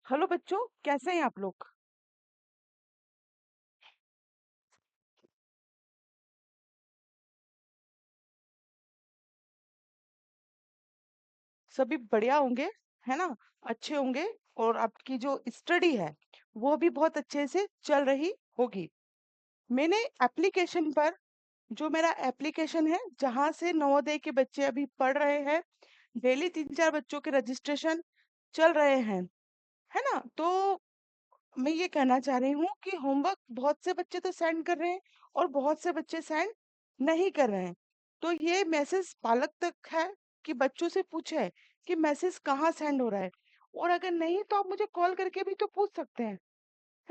Hello बच्चों, कैसे हैं आप लोग। सभी बढ़िया होंगे, है ना। अच्छे होंगे। और आपकी जो स्टडी है वो भी बहुत अच्छे से चल रही होगी। मैंने एप्लीकेशन पर, जो मेरा एप्लीकेशन है जहाँ से नवोदय के बच्चे अभी पढ़ रहे हैं, डेली 3-4 बच्चों के रजिस्ट्रेशन चल रहे हैं, है ना। तो मैं ये कहना चाह रही हूँ कि होमवर्क बहुत से बच्चे तो सेंड कर रहे हैं और बहुत से बच्चे सेंड नहीं कर रहे हैं। तो ये मैसेज पालक तक है कि बच्चों से पूछे कि मैसेज कहाँ सेंड हो रहा है। और अगर नहीं तो आप मुझे कॉल करके भी तो पूछ सकते हैं,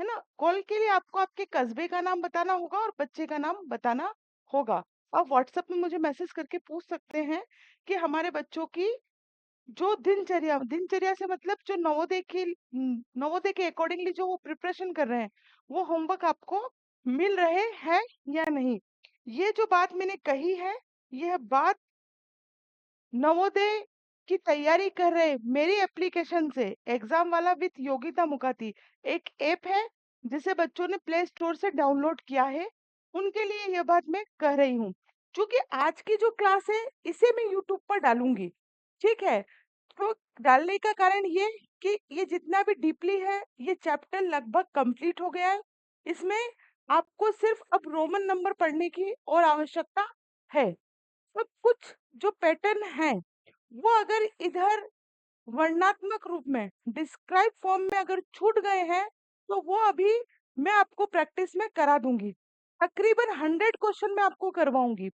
है ना। कॉल के लिए आपको आपके कस्बे का नाम बताना होगा और बच्चे का नाम बताना होगा। आप व्हाट्सएप में मुझे मैसेज करके पूछ सकते हैं कि हमारे बच्चों की जो दिनचर्या दिनचर्या से मतलब जो नवोदय के अकॉर्डिंगली जो वो प्रिपरेशन कर रहे हैं, वो होमवर्क आपको मिल रहे हैं या नहीं। ये जो बात मैंने कही है, यह बात नवोदय की तैयारी कर रहे मेरी एप्लीकेशन से, एग्जाम वाला विथ योगिता मुखाती एक ऐप है जिसे बच्चों ने प्ले स्टोर से डाउनलोड किया है, उनके लिए यह बात मैं कह रही हूँ। क्योंकि आज की जो क्लास है इसे मैं यूट्यूब पर डालूंगी, ठीक है। तो डालने का कारण ये कि ये जितना भी डीपली है, ये चैप्टर लगभग कंप्लीट हो गया है। इसमें आपको सिर्फ अब रोमन नंबर पढ़ने की और आवश्यकता है। सब कुछ जो पैटर्न है वो अगर इधर वर्णनात्मक रूप में डिस्क्राइब फॉर्म में अगर छूट गए हैं तो वो अभी मैं आपको प्रैक्टिस में करा दूंगी। तकरीबन 100 क्वेश्चन मैं आपको करवाऊंगी।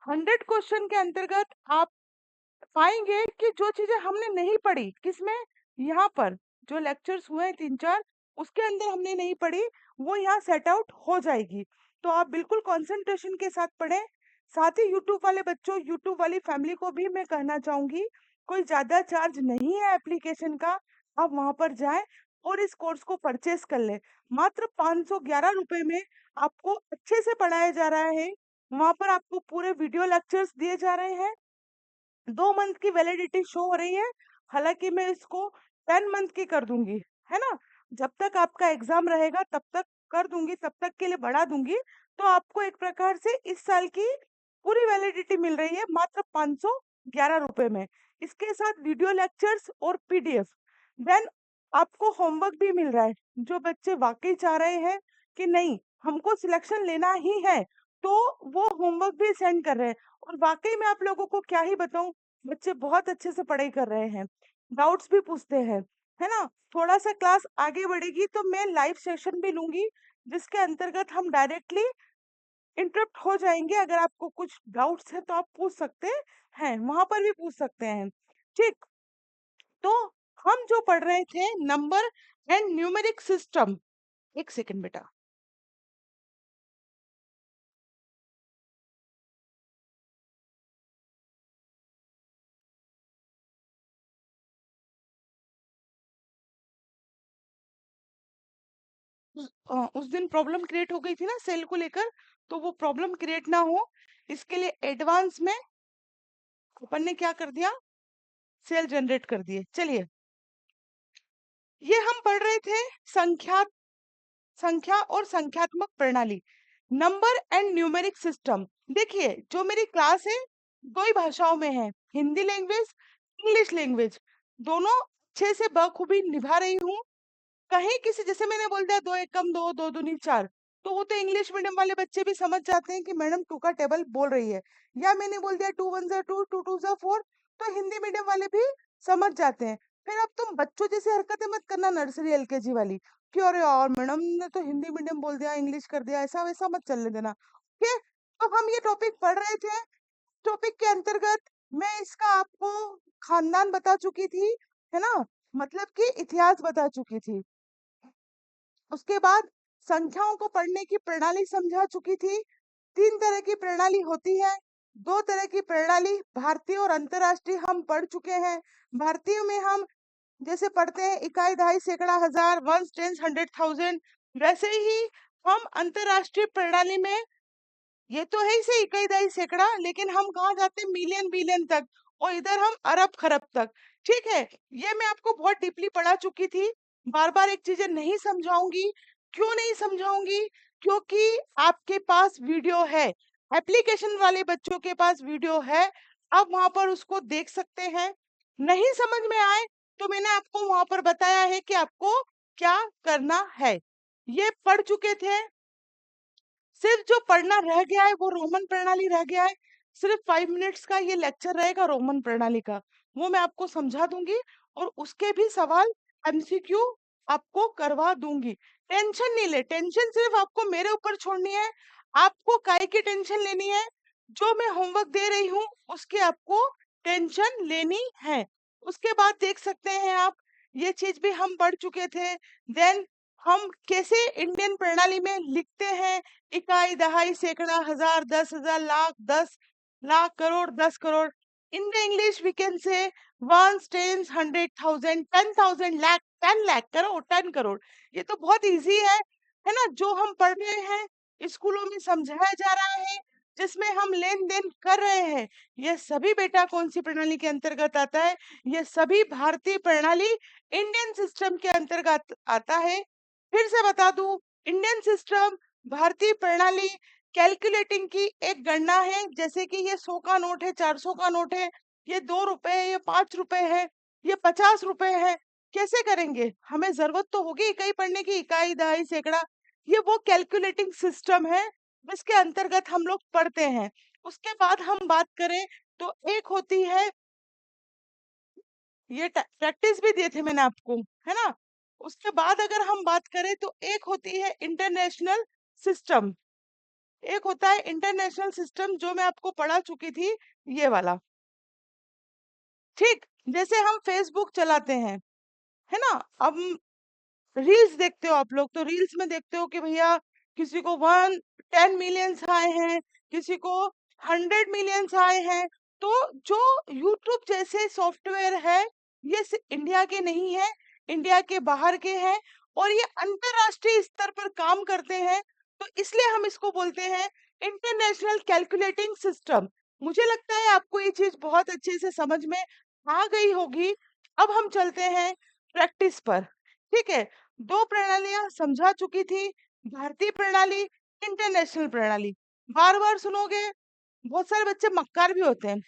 100 क्वेश्चन के अंतर्गत आप पाएंगे कि जो चीजें हमने नहीं पढ़ी किसमें, यहाँ पर जो लेक्चर्स हुए हैं 3-4, उसके अंदर हमने नहीं पढ़ी, वो यहाँ सेट आउट हो जाएगी। तो आप बिल्कुल कंसंट्रेशन के साथ पढ़ें। साथ ही यूट्यूब वाले बच्चों, यूट्यूब वाली फैमिली को भी मैं कहना चाहूंगी, कोई ज्यादा चार्ज नहीं है एप्लीकेशन का। आप वहां पर जाएं और इस कोर्स को परचेस कर लें। मात्र 511 रुपए में आपको अच्छे से पढ़ाया जा रहा है। वहां पर आपको पूरे वीडियो लेक्चर्स दिए जा रहे हैं। 2 मंथ की वैलिडिटी शो हो रही है। हालांकि मैं इसको 10 मंथ की कर दूंगी, है ना। जब तक आपका एग्जाम रहेगा तब तक कर दूंगी, तब तक के लिए बढ़ा दूंगी। तो आपको एक प्रकार से इस साल की पूरी वैलिडिटी मिल रही है मात्र 511 रुपए में। इसके साथ वीडियो लेक्चर्स और पीडीएफ। देन आपको होमवर्क भी मिल रहा है। जो बच्चे वाकई चाह रहे हैं कि नहीं हमको सिलेक्शन लेना ही है, तो वो होमवर्क भी सेंड कर रहे हैं। और वाकई में आप लोगों को क्या ही बताऊं, बच्चे बहुत अच्छे से पढ़ाई कर रहे हैं, डाउट्स भी पूछते हैं, है ना। थोड़ा सा क्लास आगे बढ़ेगी तो मैं लाइव सेशन भी लूंगी, जिसके अंतर्गत हम डायरेक्टली इंटरप्ट हो जाएंगे। अगर आपको कुछ डाउट्स है तो आप पूछ सकते हैं, वहां पर भी पूछ सकते हैं, ठीक। तो हम जो पढ़ रहे थे नंबर एंड न्यूमेरिक सिस्टम। एक सेकंड बेटा। उस दिन प्रॉब्लम क्रिएट हो गई थी ना सेल को लेकर, तो वो प्रॉब्लम क्रिएट ना हो इसके लिए एडवांस में अपन ने क्या कर दिया, सेल जनरेट कर दिए। चलिए, ये हम पढ़ रहे थे संख्या संख्या और संख्यात्मक प्रणाली, नंबर एंड न्यूमेरिक सिस्टम। देखिए जो मेरी क्लास है 2 ही भाषाओं में है, हिंदी लैंग्वेज, इंग्लिश लैंग्वेज, दोनों अच्छे से बखूबी निभा रही हूँ। कहीं किसी, जैसे मैंने बोल दिया 2 एकम 2, 2 दूनी 4, तो वो तो इंग्लिश मीडियम वाले बच्चे भी समझ जाते हैं कि मैडम टू का टेबल बोल रही है। या मैंने बोल दिया 2 1 2, 2 2 4, तो हिंदी मीडियम वाले भी समझ जाते हैं। फिर अब तुम बच्चों जैसी हरकतें मत करना, नर्सरी एलकेजी वाली, कि अरे यार मैडम ने तो हिंदी मीडियम बोल दिया, इंग्लिश कर दिया, ऐसा वैसा मत चलने देना। ओके, तो हम ये टॉपिक पढ़ रहे थे। टॉपिक के अंतर्गत मैं इसका आपको खानदान बता चुकी थी, है ना, मतलब कि इतिहास बता चुकी थी। उसके बाद संख्याओं को पढ़ने की प्रणाली समझा चुकी थी। 3 तरह की प्रणाली होती है। 2 तरह की प्रणाली भारतीय और अंतरराष्ट्रीय हम पढ़ चुके हैं। भारतीय में हम जैसे पढ़ते हैं इकाई, दहाई, सैकड़ा, हजार, वंस, टेंस, 100,000, वैसे ही हम अंतरराष्ट्रीय प्रणाली में, ये तो है ही से इकाई, दहाई, सैकड़ा, लेकिन हम कहाँ जाते हैं मिलियन बिलियन तक, और इधर हम अरब खरब तक, ठीक है। ये मैं आपको बहुत डीपली पढ़ा चुकी थी। बार बार एक चीजें नहीं समझाऊंगी। क्यों नहीं समझाऊंगी? क्योंकि आपके पास वीडियो है, एप्लीकेशन वाले बच्चों के पास वीडियो है, आप वहां पर उसको देख सकते हैं। नहीं समझ में आए तो मैंने आपको वहां पर बताया है कि आपको क्या करना है। ये पढ़ चुके थे, सिर्फ जो पढ़ना रह गया है वो रोमन प्रणाली रह गया है। सिर्फ 5 मिनट्स का ये लेक्चर रहेगा रोमन प्रणाली का, वो मैं आपको समझा दूंगी और उसके भी सवाल एमसीक्यू आपको करवा दूंगी। टेंशन नहीं ले, टेंशन सिर्फ आपको मेरे ऊपर छोड़नी है। आपको काहे की टेंशन लेनी है? जो मैं होमवर्क दे रही हूँ उसके आपको टेंशन लेनी है। उसके बाद देख सकते हैं आप, ये चीज भी हम पढ़ चुके थे। देन हम कैसे इंडियन प्रणाली में लिखते हैं, इकाई, दहाई, सैकड़ा, हजार, 10,000, lakh, 10 lakh, crore, 10 crore. In the English we can say ones, tens, 100,000, 10,000, lakh, 10 lakh, crore, 10 crore. ये तो बहुत इजी है ना? जो हम पढ़ रहे हैं, स्कूलों में समझाया जा रहा है, जिसमें हम लेन देन कर रहे हैं, ये सभी बेटा कौन सी प्रणाली के अंतर्गत आता है? ये सभी भारतीय प्रणाली, इंडियन सिस्टम के अंतर्गत आता है। फिर से बता दूं, इंडियन सिस्टम, भारतीय प्रणाली, कैलकुलेटिंग की एक गणना है। जैसे कि ये 100 का नोट है, 400 का नोट है, ये 2 रुपए है, ये 5 रुपए है, ये 50 रुपए है। कैसे करेंगे? हमें जरूरत तो होगी इकाई पढ़ने की, इकाई, दहाई, सैकड़ा। ये वो कैलकुलेटिंग सिस्टम है जिसके अंतर्गत हम लोग पढ़ते हैं। उसके बाद हम बात करें तो एक होती है, ये प्रैक्टिस भी दिए थे मैंने आपको, है ना? उसके बाद अगर हम बात करें तो एक होती है इंटरनेशनल सिस्टम, एक होता है इंटरनेशनल सिस्टम जो मैं आपको पढ़ा चुकी थी, ये वाला। ठीक, जैसे हम फेसबुक चलाते हैं, है ना? अब रील्स देखते हो आप लोग, तो रील्स में देखते हो कि भैया किसी को 10 मिलियंस आए हैं, किसी को 100 मिलियंस आए हैं। तो जो यूट्यूब जैसे सॉफ्टवेयर है, ये इंडिया के नहीं है, इंडिया के बाहर के हैं, और ये अंतरराष्ट्रीय स्तर पर काम करते हैं। तो इसलिए हम इसको बोलते हैं इंटरनेशनल कैलकुलेटिंग सिस्टम। मुझे लगता है आपको ये चीज बहुत अच्छे से समझ में आ गई होगी। अब हम चलते हैं प्रैक्टिस पर। ठीक है, दो प्रणालियां समझा चुकी थी, भारतीय प्रणाली, इंटरनेशनल प्रणाली। बार बार सुनोगे, बहुत सारे बच्चे मक्कार भी होते हैं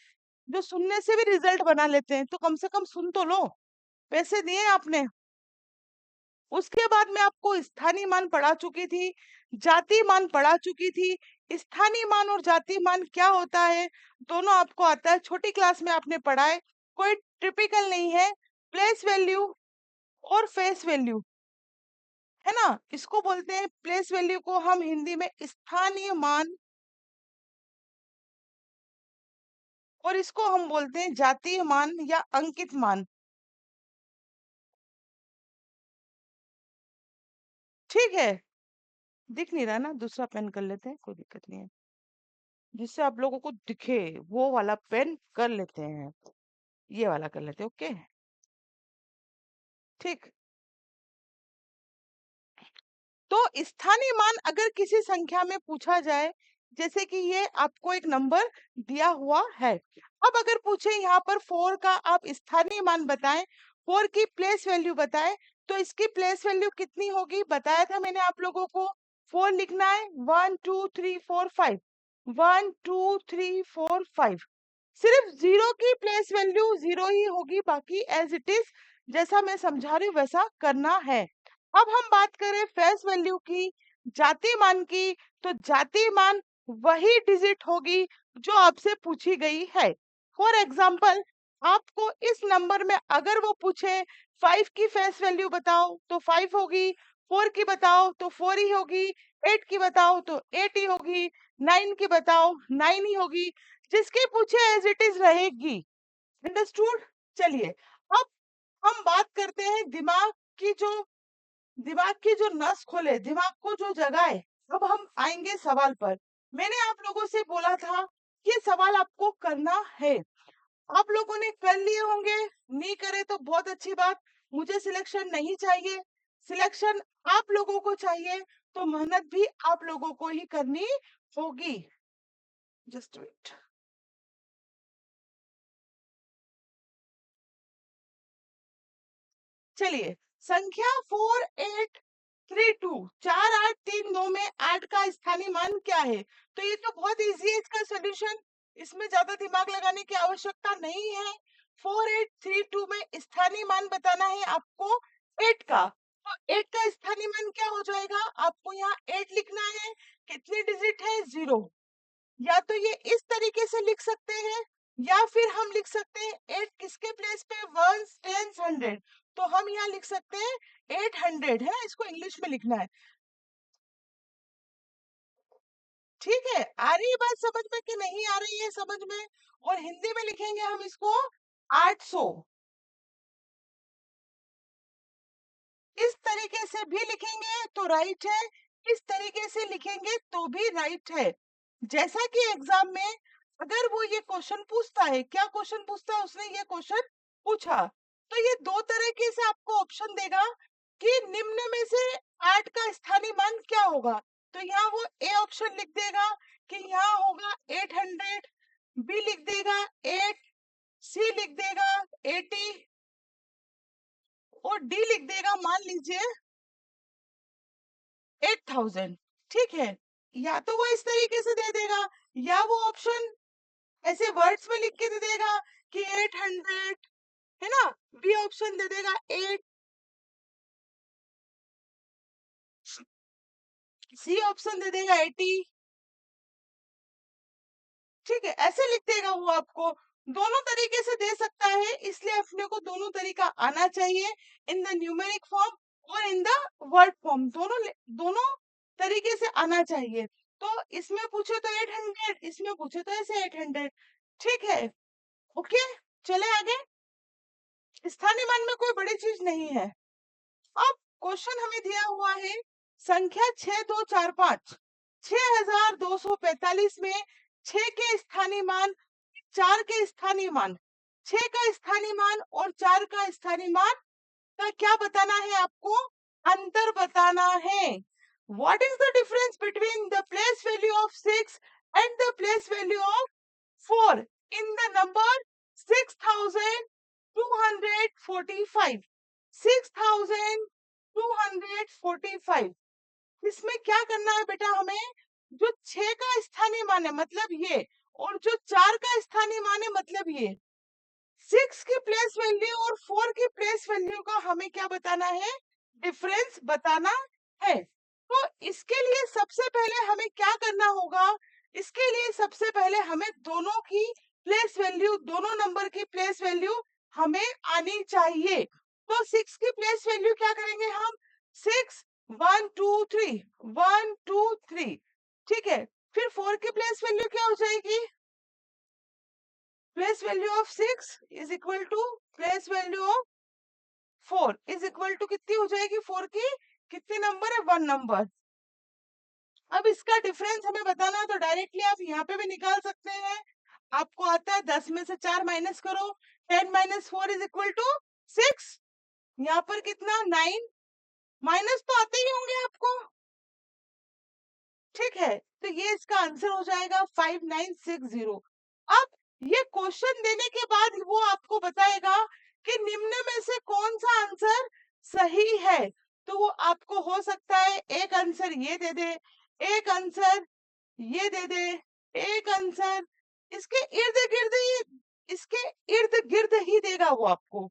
जो सुनने से भी रिजल्ट बना लेते हैं, तो कम से कम सुन तो लो, पैसे दिए आपने। उसके बाद मैं आपको स्थानीय मान पढ़ा चुकी थी, जाति मान पढ़ा चुकी थी। स्थानीय मान और जाति मान क्या होता है, दोनों आपको आता है, छोटी क्लास में आपने पढ़ा है, कोई टिपिकल नहीं है। प्लेस वैल्यू और फेस वैल्यू, है ना? इसको बोलते हैं, प्लेस वैल्यू को हम हिंदी में स्थानीय मान, और इसको हम बोलते हैं जातीय मान या अंकित मान। ठीक है, दिख नहीं रहा ना, दूसरा पेन कर लेते हैं, कोई दिक्कत नहीं है, जिससे आप लोगों को दिखे वो वाला पेन कर लेते हैं, ये वाला कर लेते हैं। ओके, ठीक। तो स्थानीय मान अगर किसी संख्या में पूछा जाए, जैसे कि ये आपको एक नंबर दिया हुआ है, अब अगर पूछे यहाँ पर 4 का आप स्थानीय मान बताएं, 4 की प्लेस वैल्यू बताएं, तो इसकी प्लेस वैल्यू कितनी होगी? बताया था मैंने आप लोगों को, 4 लिखना है, 1 2 3 4 5, 1 2 3 4 5। सिर्फ जीरो की प्लेस वैल्यू जीरो ही होगी, बाकी एज इट इज, जैसा मैं समझा रही हूँ वैसा करना है। अब हम बात करें फेस वैल्यू की, जाति मान की, तो जाति मान वही डिजिट होगी जो आपसे पूछी गई है। फॉर एग्जाम्पल, आपको इस नंबर में अगर वो पूछे 5 की फेस वैल्यू बताओ तो 5 होगी, 4 की बताओ तो 4 ही होगी, 8 की बताओ तो 8 ही होगी, 9 की बताओ 9 ही होगी, जिसकी पूछे एज इट इज रहेगी। अंडरस्टूड? चलिए, अब हम बात करते हैं दिमाग की जो नस खोले, दिमाग को जो जगाए। अब हम आएंगे सवाल पर। मैंने आप लोगों से बोला था ये सवाल आपको करना है, आप लोगों ने कर लिए होंगे, नहीं करे तो बहुत अच्छी बात। मुझे सिलेक्शन नहीं चाहिए, सिलेक्शन आप लोगों को चाहिए, तो मेहनत भी आप लोगों को ही करनी होगी। Just wait. चलिए, संख्या 4832 4832 में 8 का स्थानीय मान क्या है? तो ये तो बहुत इजी है इसका सॉल्यूशन, इसमें ज्यादा दिमाग लगाने की आवश्यकता नहीं है। 4832 में स्थानीय मान बताना है आपको 8 का। तो 8 का स्थानीय मान क्या हो जाएगा? आपको यहाँ 8 लिखना है। कितने डिजिट है? 0। या तो ये इस तरीके से लिख सकते हैं, या फिर हम लिख सकते हैं 8 किसके प्लेस पे? Ones, tens, 100। तो हम यहाँ लिख सकते हैं 800 है, इसको इंग्लिश में लिखना है। ठीक है, आ रही है बात समझ में कि नहीं आ रही है समझ में? और हिंदी में लिखेंगे हम इसको 800। इस तरीके से भी लिखेंगे तो राइट है, इस तरीके से लिखेंगे तो भी राइट है। जैसा कि एग्जाम में अगर वो ये क्वेश्चन पूछता है, क्या क्वेश्चन पूछता है? उसने ये क्वेश्चन पूछा, तो ये दो तरीके से आपको ऑप्शन देगा कि निम्न में से 8 का स्थानीय मान क्या होगा। तो यहाँ वो ए ऑप्शन लिख देगा कि यहाँ होगा 800, बी लिख देगा 8, सी लिख देगा 80 और डी लिख देगा मान लीजिए 8000। ठीक है, या तो वो इस तरीके से दे देगा, या वो ऑप्शन ऐसे वर्ड्स में लिख के दे देगा कि 800, है ना। बी ऑप्शन दे देगा 8, सी ऑप्शन दे देगा 80। ठीक है, ऐसे लिख देगा वो आपको। दोनों तरीके से दे सकता है, इसलिए अपने को दोनों तरीका आना चाहिए, इन द न्यूमेरिक फॉर्म और इन द वर्ड फॉर्म, दोनों तरीके से आना चाहिए। तो इसमें पूछे तो 800, इसमें पूछे तो ऐसे 800। ठीक है, ओके, चले आगे। स्थानीय मान में कोई बड़ी चीज नहीं है। अब क्वेश्चन हमें दिया हुआ है संख्या 6245, 6245 में 6 के स्थानीय मान, 4 के स्थानीय मान, 6 का स्थानीय मान और 4 का स्थानीय मान का क्या बताना है आपको? अंतर बताना है। What is the difference between the place value of 6 and the place value of 4 in the number 6245? 6245, इसमें क्या करना है बेटा हमें? जो 6 का स्थानीय मान है मतलब ये, और जो 4 का स्थानीय मान है मतलब ये, 6 की प्लेस वैल्यू और 4 की प्लेस वैल्यू का हमें क्या बताना है? डिफरेंस बताना है। तो इसके लिए सबसे पहले हमें क्या करना होगा? इसके लिए सबसे पहले हमें दोनों की प्लेस वैल्यू, दोनों नंबर की प्लेस वैल्यू हमें आनी चाहिए। तो 6 की प्लेस वैल्यू क्या करेंगे हम? 6 1 2 3 1 2 3। ठीक है, फिर 4 की प्लेस वैल्यू क्या हो जाएगी? Place value of 6 is equal to place value of 4 is equal to कितनी हो जाएगी? 4 की कितने नंबर है? 1 नंबर। अब इसका डिफरेंस हमें बताना है तो डायरेक्टली आप यहाँ पे भी निकाल सकते हैं। आपको आता है 10 में से 4 माइनस करो, 10 माइनस 4 इज इक्वल टू 6। यहाँ पर कितना? 9। माइनस तो आते ही होंगे आपको। ठीक है, तो ये इसका आंसर हो जाएगा 5960। अब ये क्वेश्चन देने के बाद वो आपको बताएगा कि निम्न में से कौन सा आंसर सही है। तो वो आपको हो सकता है एक आंसर ये दे दे, एक आंसर ये दे दे, एक आंसर इसके इर्द गिर्द ही, इसके इर्द गिर्द ही देगा वो आपको।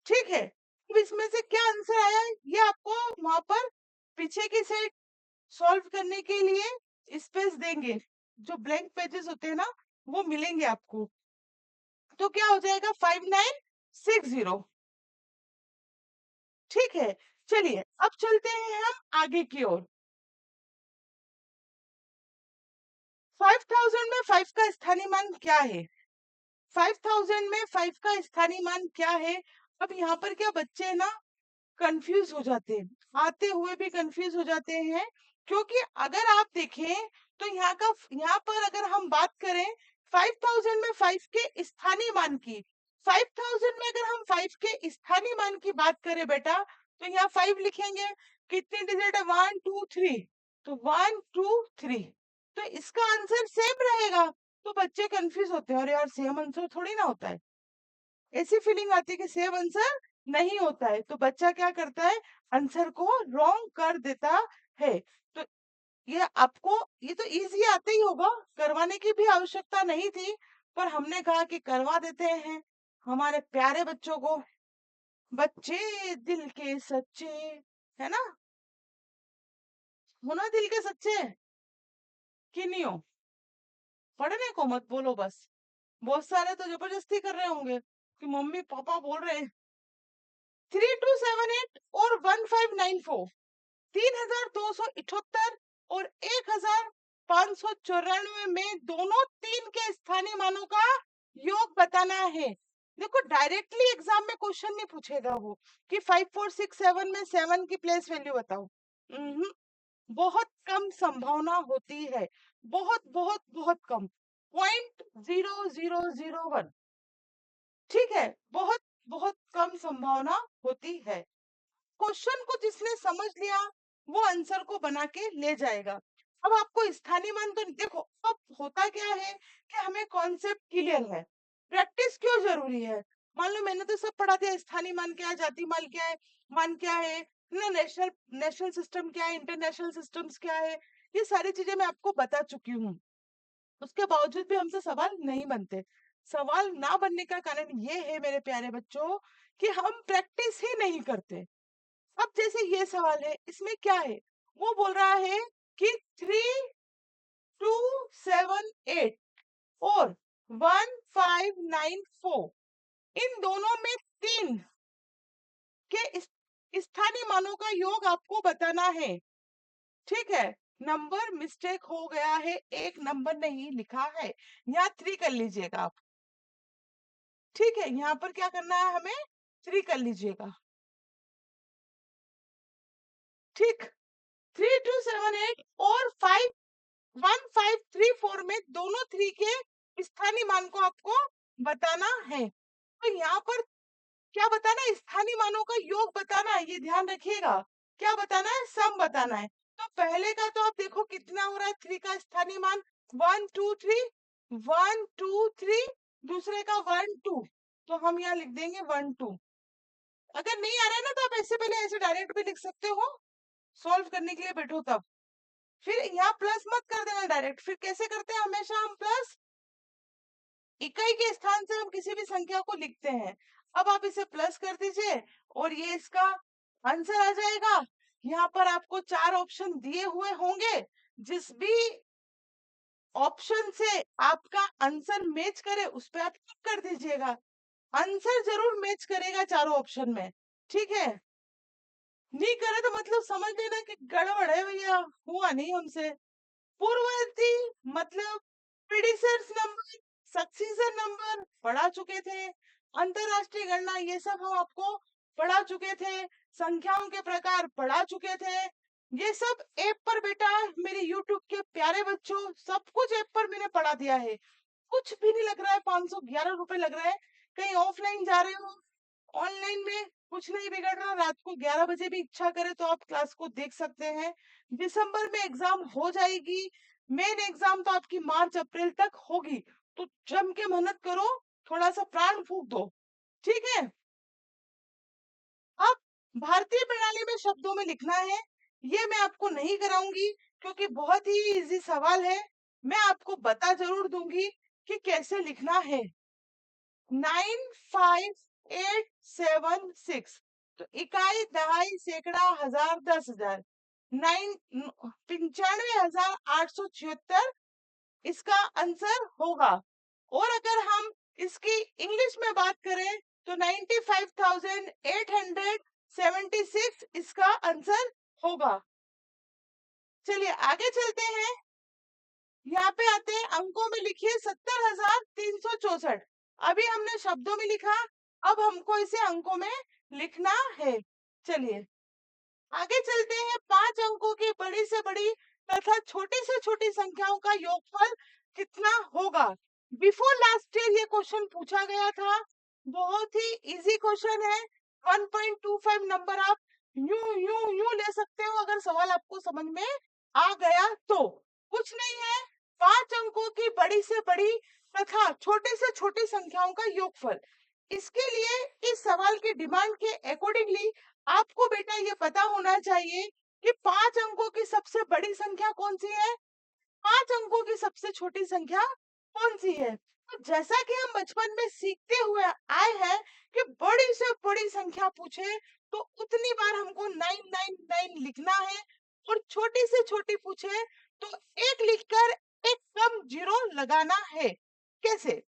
ठीक है, अब इसमें से क्या आंसर आया ये आपको वहां पर पीछे की साइड सॉल्व करने के लिए स्पेस देंगे, जो ब्लैंक पेजेस होते हैं ना वो मिलेंगे आपको। तो क्या हो जाएगा? 5960। ठीक है, चलिए अब चलते हैं हम आगे की ओर। 5000 में 5 का स्थानीय मान क्या है? 5000 में 5 का स्थानीय मान क्या है? अब यहाँ पर क्या बच्चे ना कंफ्यूज हो जाते हैं, आते हुए भी कंफ्यूज हो जाते हैं, क्योंकि अगर आप देखें तो यहाँ पर अगर हम बात करें 5000 में 5 के स्थानीय मान की, 5000 में अगर हम 5 के स्थानीय मान की बात करें बेटा, तो यहाँ 5 लिखेंगे, कितने डिजिट है? 1 2 3, तो 1 2 3, तो इसका आंसर सेम रहेगा। तो बच्चे कंफ्यूज होते हैं, और यार सेम आंसर थोड़ी ना होता है, ऐसी फीलिंग आती है कि सेम आंसर नहीं होता है, तो बच्चा क्या करता है, आंसर को रॉन्ग कर देता है। तो ये आपको, ये तो इजी आते ही होगा, करवाने की भी आवश्यकता नहीं थी, पर हमने कहा कि करवा देते हैं हमारे प्यारे बच्चों को। बच्चे दिल के सच्चे, है ना, हो ना दिल के सच्चे, कि नहीं हो? पढ़ने को मत बोलो बस। बहुत सारे तो जबरदस्ती कर रहे होंगे कि मम्मी पापा बोल रहे हैं। 3278 और 1594, 3278 और 1594 में दोनों तीन के स्थानीय मानों का योग बताना है। देखो डायरेक्टली एग्जाम में क्वेश्चन नहीं पूछेगा वो कि 5467 में 7 की प्लेस वैल्यू बताओ। बहुत कम संभावना होती है, बहुत बहुत बहुत कम, 0.0001। ठीक है, बहुत बहुत कम संभावना होती है। क्वेश्चन को जिसने समझ लिया वो आंसर को बना के ले जाएगा। अब आपको स्थानीय मान तो देखो, अब होता क्या है कि हमें कॉन्सेप्ट क्लियर है, प्रैक्टिस क्यों जरूरी है। मान लो मैंने तो सब पढ़ा दिया, स्थानीय मान क्या है, जाति मान क्या है, मान क्या है ना, नेशनल नेशनल सिस्टम क्या है, इंटरनेशनल सिस्टम्स क्या है, ये सारी चीजें मैं आपको बता चुकी हूँ। उसके बावजूद भी हमसे सवाल नहीं बनते। सवाल ना बनने का कारण ये है मेरे प्यारे बच्चों कि हम प्रैक्टिस ही नहीं करते। अब जैसे ये सवाल है, इसमें क्या है, वो बोल रहा है कि 3278 और 1594, इन दोनों में तीन के स्थानीय मानों का योग आपको बताना है। ठीक है, नंबर मिस्टेक हो गया है, एक नंबर नहीं लिखा है, यहाँ 3 कर लीजिएगा आप। ठीक है, यहाँ पर क्या करना है हमें, 3 कर लीजिएगा। ठीक, 3278 और 1534 में दोनों 3 के स्थानीय मान को आपको बताना है। तो यहाँ पर क्या बताना है, स्थानीय मानों का योग बताना है, ये ध्यान रखिएगा। क्या बताना है, सम बताना है। तो पहले का तो आप देखो कितना हो रहा है, 3 का स्थानीय मान 123, 123, दूसरे का 12, तो हम यहाँ लिख देंगे 12। अगर नहीं आ रहा है ना तो आप ऐसे पहले ऐसे डायरेक्ट भी लिख सकते हो, सॉल्व करने के लिए बैठो तब। फिर यहाँ प्लस मत कर देना डायरेक्ट, फिर कैसे करते हैं, हमेशा हम प्लस इकाई के स्थान से हम किसी भी संख्या को लिखते हैं। अब आप इसे प्लस कर दीजिए और ये इसका आंसर आ जाएगा। यहाँ पर आपको 4 ऑप्शन दिए हुए होंगे, जिस भी ऑप्शन से आपका आंसर मैच करे उस पर आप टिक कर दीजिएगा। आंसर जरूर मैच करेगा चारों ऑप्शन में। ठीक है, नहीं करे तो मतलब समझ लेना कि गड़बड़ है भैया, हुआ नहीं हमसे। पूर्ववर्ती मतलब प्रीडिसेस नंबर, सक्सीजर नंबर पढ़ा चुके थे। अंतरराष्ट्रीय गणना ये सब हम आपको पढ़ा चुके थे। संख्याओं के प्रकार पढ़ा चुके थे। ये सब ऐप पर बेटा मेरे यूट्यूब के प्यारे बच्चों, सब कुछ ऐप पर मैंने पढ़ा दिया है। कुछ भी नहीं लग रहा है, 511 रुपए लग रहा है। कहीं ऑफलाइन जा रहे हो, ऑनलाइन में कुछ नहीं बिगड़ रहा, रात को 11 बजे भी इच्छा करे तो आप क्लास को देख सकते हैं। दिसंबर में एग्जाम हो जाएगी, मेन एग्जाम तो आपकी मार्च अप्रैल तक होगी, तो जम के मेहनत करो, थोड़ा सा प्राण फूंक दो। ठीक है, अब भारतीय प्रणाली में शब्दों में लिखना है, ये मैं आपको नहीं कराऊंगी क्योंकि बहुत ही इजी सवाल है। मैं आपको बता जरूर दूंगी कि कैसे लिखना है। 95876, तो इकाई, दहाई, सैकड़ा, हजार, 10,000, 95,876 इसका आंसर होगा। और अगर हम इसकी इंग्लिश में बात करें तो 95,876 इसका आंसर होगा। चलिए आगे चलते हैं, यहाँ पे आते हैं अंकों में, लिखिए 70,364। अभी हमने शब्दों में लिखा, अब हमको इसे अंकों में लिखना है। चलिए आगे चलते हैं, 5 अंकों की बड़ी से बड़ी तथा छोटी से छोटी संख्याओं का योगफल कितना होगा। बिफोर लास्ट ईयर ये क्वेश्चन पूछा गया था, बहुत ही इजी क्वेश्चन है। 1.25 नंबर आप यूं यूं यूं ले सकते हो अगर सवाल आपको समझ में आ गया तो। कुछ नहीं है, 5 अंकों की बड़ी से बड़ी तथा छोटी से छोटी संख्याओं का योगफल। इसके लिए इस सवाल की डिमांड के अकॉर्डिंगली आपको बेटा ये पता होना चाहिए कि 5 अंकों की सबसे बड़ी संख्या कौन सी है, 5 अंकों की सबसे छोटी संख्या कौन सी है। तो जैसा कि हम बचपन में सीखते हुए आए हैं कि बड़ी से बड़ी संख्या पूछे तो उतनी बार हमको 999 लिखना है, और छोटी से छोटी पूछे तो एक लिखकर एक कम जीरो लगाना है। कैसे?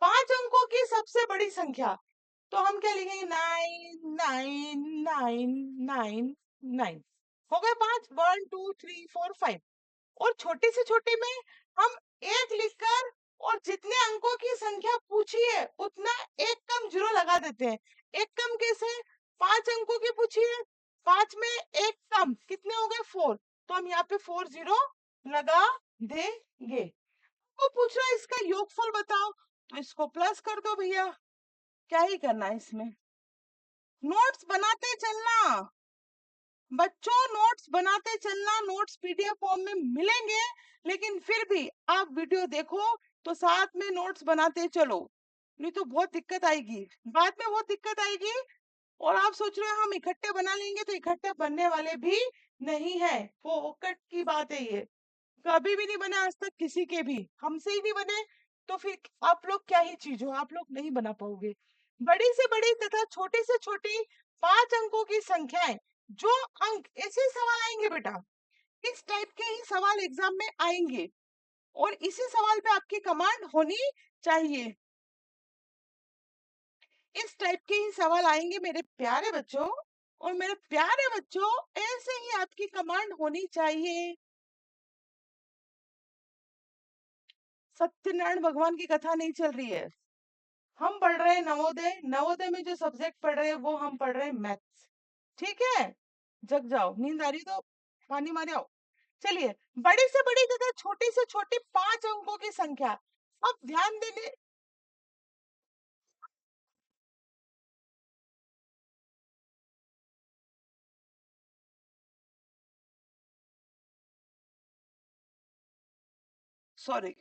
5 अंकों की सबसे बड़ी संख्या, तो हम क्या लिखेंगे, 99999। हो गए 5, 1 2 3 4 5। और छोटी से छोटी में हम एक लिखकर और जितने अंकों की संख्या पूछी है उतना एक कम जीरो लगा देते हैं। एक कम कैसे? 5 अंकों की पूछी है, 5 में एक कम कितने हो गए, 4। तो हम यहाँ पे 4 जीरो लगा देंगे। वो पूछ रहा है इसका योगफल बताओ, तो इसको प्लस कर दो भैया। क्या ही करना है इसमें, नोट्स बनाते चलना बच्चों, नोट्स बनाते चलना। नोट्स पीडीएफ फॉर्म में मिलेंगे, लेकिन फिर भी आप वीडियो देखो तो साथ में नोट्स बनाते चलो, नहीं तो बहुत दिक्कत आएगी, बाद में बहुत दिक्कत आएगी। और आप सोच रहे हो हम इकट्ठे बना लेंगे, तो इकट्ठे बनने वाले भी नहीं है, फोकट की बात है ये। कभी भी नहीं बने आज तक किसी के भी, हमसे ही नहीं बने, तो फिर आप लोग क्या ही चीज हो, आप लोग नहीं बना पाओगे। बड़ी से बड़ी तथा छोटी से छोटी 5 अंकों की संख्याएं, जो अंक, ऐसे सवाल आएंगे बेटा, इस टाइप के ही सवाल एग्जाम में आएंगे, और इसी सवाल पे आपकी कमांड होनी चाहिए। इस टाइप के ही सवाल आएंगे मेरे प्यारे बच्चों, और मेरे प्यारे बच्चों ऐसे ही आपकी कमांड होनी चाहिए। सत्यनारायण भगवान की कथा नहीं चल रही है, हम पढ़ रहे हैं नवोदय। नवोदय में जो सब्जेक्ट पढ़ रहे हैं वो हम पढ़ रहे हैं मैथ्स। ठीक है, जग जाओ, नींद आ रही तो पानी मारे आओ। चलिए, बड़ी से बड़ी तथा छोटी से छोटी 5 अंकों की संख्या। अब ध्यान देने, सॉरी,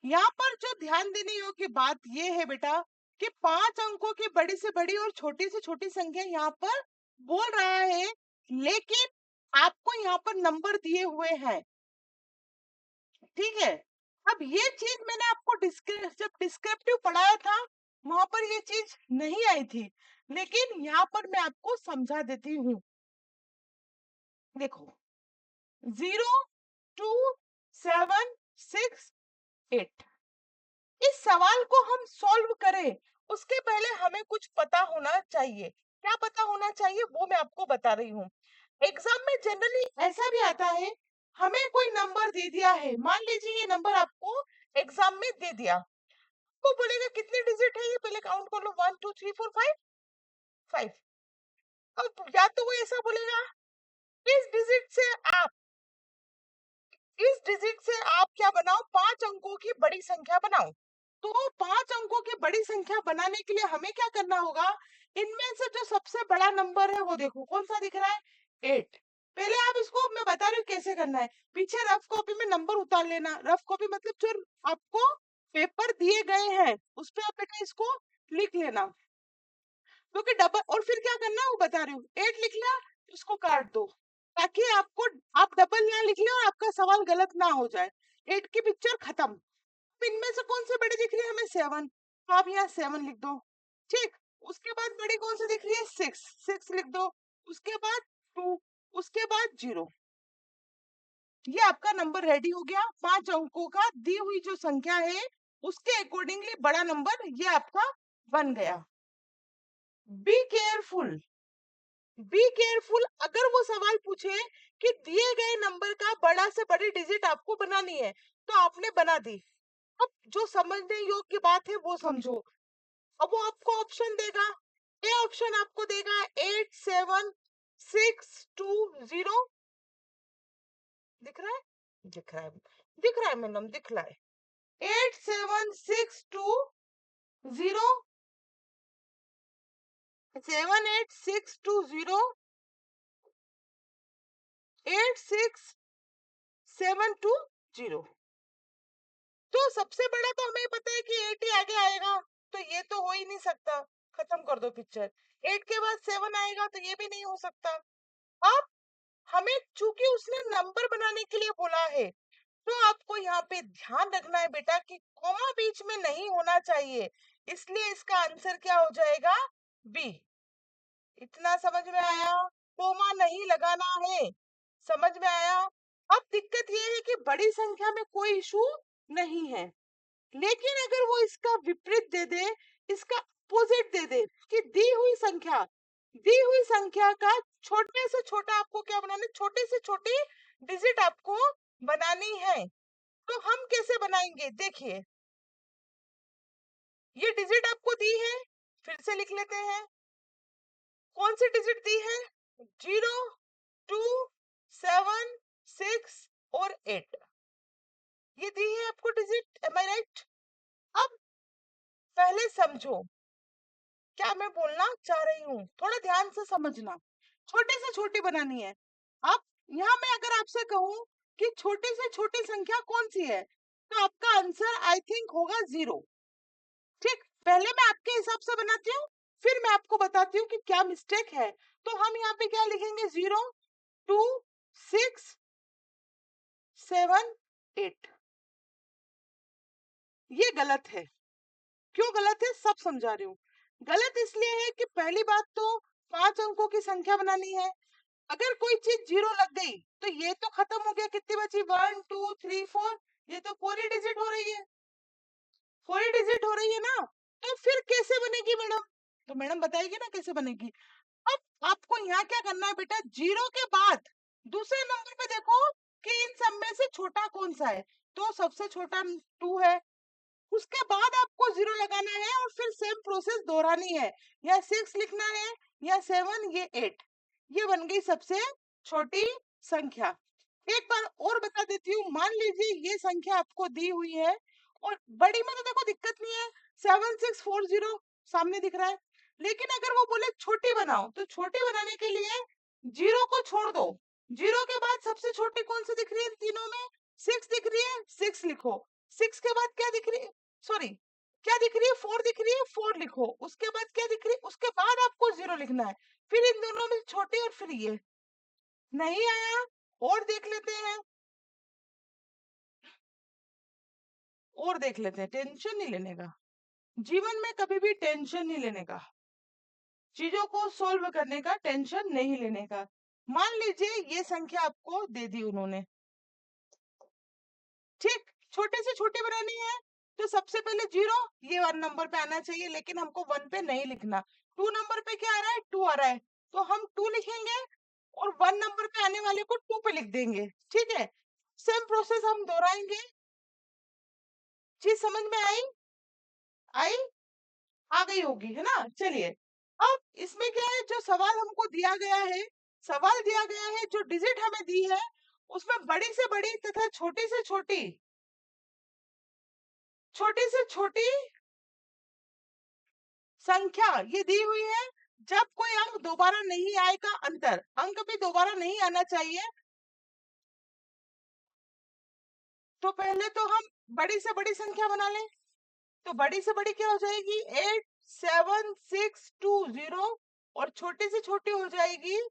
यहाँ पर जो ध्यान देने योग्य बात ये है बेटा कि 5 अंकों की बड़ी से बड़ी और छोटी से छोटी संख्या यहाँ पर बोल रहा है, लेकिन आपको यहाँ पर नंबर दिए हुए हैं। ठीक है, अब ये चीज मैंने आपको जब डिस्क्रिप्टिव पढ़ाया था वहां पर ये चीज नहीं आई थी, लेकिन यहाँ पर मैं आपको समझा देती हूँ। देखो, 0 2 7 6 8, इस सवाल को हम सॉल्व करें उसके पहले हमें कुछ पता होना चाहिए। क्या पता होना चाहिए वो मैं आपको बता रही हूँ। एग्जाम में जनरली ऐसा भी आता है, हमें कोई नंबर दे दिया है, मान लीजिए ये नंबर आपको एग्जाम में दे दिया, वो बोलेगा कितने डिजिट है ये, पहले काउंट कर लो, 1 2 3 4 5 5। अब या तो वो ऐसा बोलेगा, इस डिजिट से आप इस डिजिट से आप क्या बनाओ, 5 अंकों की बड़ी संख्या बनाओ। तो 5 अंकों की बड़ी संख्या बनाने के लिए हमें क्या करना होगा, इनमें से जो सबसे बड़ा नंबर है वो देखो कौन सा दिख रहा है, 8। पहले आप इसको, मैं बता रही हूँ कैसे करना है, पीछे रफ कॉपी में नंबर उतार लेना। रफ कॉपी मतलब जो आपको पेपर दिए गए हैं उस पे आप बेटा इसको लिख लेना, क्योंकि डबल, और फिर क्या करना है वो बता रही हूँ, 8 लिख लिया इसको काट दो, ताकि आपको, आप डबल ना लिख ले और आपका सवाल गलत ना हो जाए। 8 की पिक्चर खत्म। इनमें से कौन से बड़ी दिख रही है हमें, 7, तो आप यहाँ 7 लिख दो। ठीक, उसके बाद बड़ी कौन सी दिख रही है, 6, 6 लिख दो। उसके बाद 2, उसके बाद 0। ये आपका नंबर रेडी हो गया, 5 अंकों का दी हुई जो संख्या है उसके अकॉर्डिंगली बड़ा नंबर ये आपका बन गया। बी केयरफुल, बी केयरफुल, अगर वो सवाल पूछे कि दिए गए नंबर का बड़ा से बड़ी डिजिट आपको बनानी है, तो आपने बना दी। अब जो समझने योग्य बात है वो समझो। अब वो आपको ऑप्शन देगा, ए ऑप्शन आपको देगा 8 7 6 2 0, दिख रहा है, दिख रहा है, दिख रहा है मैडम, दिख रहा है, 8 7 6 2 0, 7 8 6 2 0, 8 6 7 2 0। तो सबसे बड़ा तो हमें पता है कि 8 ही आगे आएगा, तो ये तो हो ही नहीं सकता, खत्म कर दो पिक्चर। 8 के बाद 7 आएगा तो ये भी नहीं हो सकता। अब हमें चूंकि उसने नंबर बनाने के लिए बोला है, तो आपको यहाँ पे ध्यान रखना है बेटा कि कॉमा बीच में नहीं होना चाहिए, इसलिए इसका आंसर क्या हो जाएगा? बी। इतना समझ में आया? कोमा नहीं लगाना है, समझ में आया? अब दिक्कत ये है कि बड़ी संख्या में कोई इशू नहीं है, लेकिन अगर वो इसका विपरीत दे दे, इसका अपोजिट दे दे कि दी हुई संख्या का छोटे से छोटा आपको क्या बनाना है, छोटे से छोटी डिजिट आपको बनानी है, तो हम कैसे बनाएंगे? देखिए, ये डिजिट आपको दी है, फिर से लिख लेते हैं। कौन सी डिजिट दी है? 0, 2, 7, 6 और 8, ये दी है आपको डिजिट, एम आई राइट? अब पहले समझो क्या मैं बोलना चाह रही हूँ, थोड़ा ध्यान से समझना। छोटे से छोटी बनानी है। अब यहाँ मैं अगर आपसे कहूँ कि छोटे से छोटी संख्या कौन सी है, तो आपका आंसर आई थिंक होगा 0। ठीक, पहले मैं आपके हिसाब से बनाती हूँ, फिर मैं आपको बताती हूँ कि क्या मिस्टेक है। तो हम यहाँ पे क्या लिखेंगे? 0, 2, 6, 7, 8। ये गलत है। क्यों गलत है, सब समझा रही हूँ। गलत इसलिए है कि पहली बात तो 5 अंकों की संख्या बनानी है। अगर कोई चीज 0 लग गई तो ये तो खत्म हो गया, कितनी बची? 1, 2, 3, 4, ये तो 4 ही डिजिट हो रही है, 4 ही डिजिट हो रही है ना। तो फिर कैसे बनेगी मैडम? तो मैडम बताएगी ना कैसे बनेगी। अब आपको यहाँ क्या करना है बेटा, 0 के बाद दूसरे नंबर पे देखो कि इन सब में से छोटा कौन सा है, तो सबसे छोटा 2 है। उसके बाद आपको 0 लगाना है और फिर सेम प्रोसेस दोहरानी है, या 6 लिखना है या 7, ये 8। ये बन गई सबसे छोटी संख्या। एक बार और बता देती हूँ, मान लीजिए ये संख्या आपको दी हुई है और बड़ी में तो देखो दिक्कत नहीं है, 7640 सामने दिख रहा है, लेकिन अगर वो बोले छोटी बनाओ, तो छोटी बनाने के लिए 0 को छोड़ दो। 0 के बाद सबसे छोटी कौन सी दिख रही है इन तीनों में? 6 दिख रही है, 6 लिखो। 6 के बाद क्या दिख रही है, सॉरी क्या दिख रही है? 4 दिख रही है, 4 लिखो। उसके बाद क्या दिख रही है? उसके बाद आपको 0 लिखना है, फिर इन दोनों में छोटी और फिर ये। नहीं आया? और देख लेते हैं, और देख लेते हैं, टेंशन नहीं लेने का। जीवन में कभी भी टेंशन नहीं लेने का, चीजों को सोल्व करने का टेंशन नहीं लेने का। मान लीजिए ये संख्या आपको दे दी उन्होंने, ठीक, छोटे से छोटे बनानी है, तो सबसे पहले 0 ये 1 नंबर पे आना चाहिए, लेकिन हमको 1 पे नहीं लिखना। 2 नंबर पे क्या आ रहा है? 2 आ रहा है, तो हम 2 लिखेंगे और 1 नंबर पे आने वाले को 2 पे लिख देंगे। ठीक है, सेम प्रोसेस हम दोहराएंगे। चीज समझ में आई? आई? आ गई होगी, है ना? चलिए, अब इसमें क्या है, जो सवाल हमको दिया गया है, सवाल दिया गया है, जो डिजिट हमें दी है, उसमें बड़ी से बड़ी तथा छोटी से छोटी, छोटी से छोटी संख्या ये दी हुई है। जब कोई अंक दोबारा नहीं आएगा, अंक भी दोबारा नहीं आना चाहिए, तो पहले तो हम बड़ी से बड़ी संख्या बना लें। तो बड़ी से बड़ी क्या हो जाएगी? 87620, और छोटी से छोटी हो जाएगी,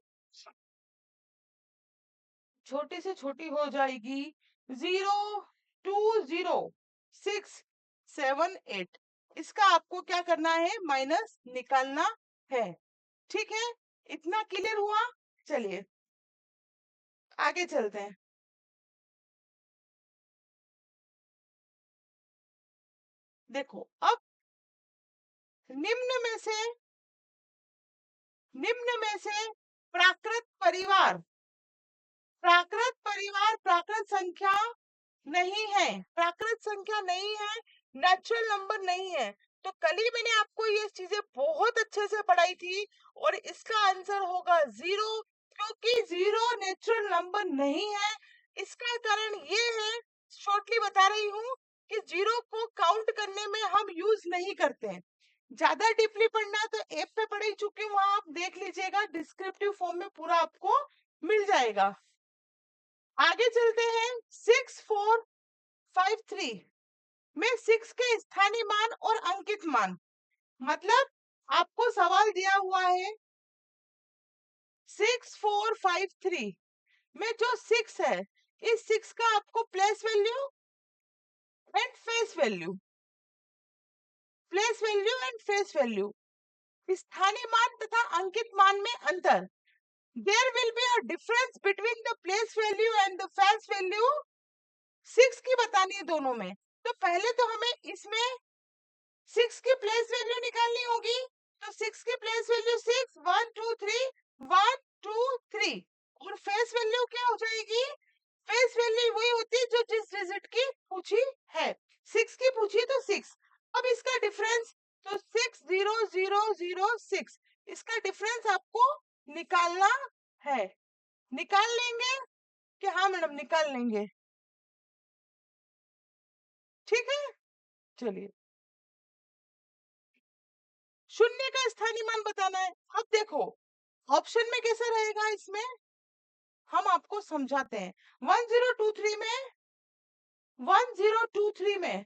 छोटी से छोटी हो जाएगी 02067 8। इसका आपको क्या करना है? माइनस निकालना है। ठीक है, इतना क्लियर हुआ? चलिए आगे चलते हैं। देखो, अब निम्न में से निम्न में से प्राकृत परिवार, प्राकृत संख्या नहीं है, प्राकृत संख्या नहीं है, नेचुरल नंबर नहीं है। तो कल ही मैंने आपको ये चीजें बहुत अच्छे से पढ़ाई थी, और इसका आंसर होगा 0, क्योंकि 0 नेचुरल नंबर नहीं है। इसका कारण ये है, शॉर्टली बता रही हूँ, कि 0 को काउंट करने में हम यूज नहीं करते हैं। ज्यादा डीपली पढ़ना है तो ऐप पे पढ़ ही चुकी हूँ, वहां आप देख लीजिएगा, डिस्क्रिप्टिव फॉर्म में पूरा आपको मिल जाएगा। आगे चलते हैं। 6453 में 6 के स्थानीय मान और अंकित मान, मतलब आपको सवाल दिया हुआ है 6453 में जो 6 है, इस 6 का आपको place value and face value, place value and face value, स्थानीय मान तथा अंकित मान में अंतर। There will be a difference between the place value and the face value. 6 की बतानी है दोनों में। तो पहले तो हमें इसमें 6 की प्लेस वैल्यू निकालनी होगी। तो 6 की प्लेस वैल्यू 6 1 2 3 1 2 3 और फेस वैल्यू क्या हो जाएगी? फेस वैल्यू वही होती है जो जिस डिजिट की पूछी है। 6 की पूछी तो 6। अब इसका डिफरेंस तो 6 0 0 0 6, इसका डिफरेंस आपको निकालना है। निकाल लेंगे कि हाँ मैडम निकाल लेंगे? ठीक है, चलिए। शून्य का स्थानीय मान बताना है। अब देखो ऑप्शन में कैसा रहेगा, इसमें हम आपको समझाते हैं। 1023 में 1023 में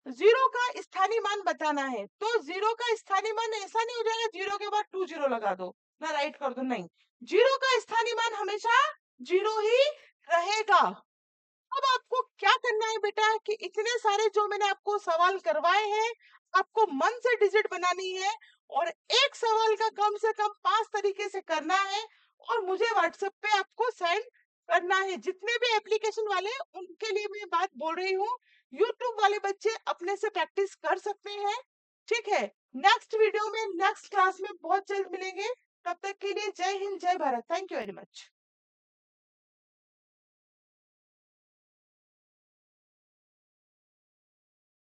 जीरो का स्थानीय मान बताना है। तो जीरो का स्थानीय मान ऐसा नहीं हो जाएगा जीरो के बाद 20 लगा दो ना राइट कर दो, नहीं, जीरो का स्थानीय मान हमेशा जीरो ही रहेगा। अब आपको क्या करना है बेटा कि इतने सारे जो मैंने आपको सवाल करवाए हैं, आपको मन से डिजिट बनानी है और एक सवाल का कम से कम 5 तरीके से करना है और मुझे व्हाट्सएप पे आपको सेंड करना है। जितने भी एप्लीकेशन वाले हैं उनके लिए मैं बात बोल रही हूँ, यूट्यूब वाले बच्चे अपने से प्रैक्टिस कर सकते हैं। ठीक है, नेक्स्ट वीडियो में नेक्स्ट क्लास में बहुत जल्द मिलेंगे। तब तक के लिए जय हिंद जय Bharat. Thank you very much.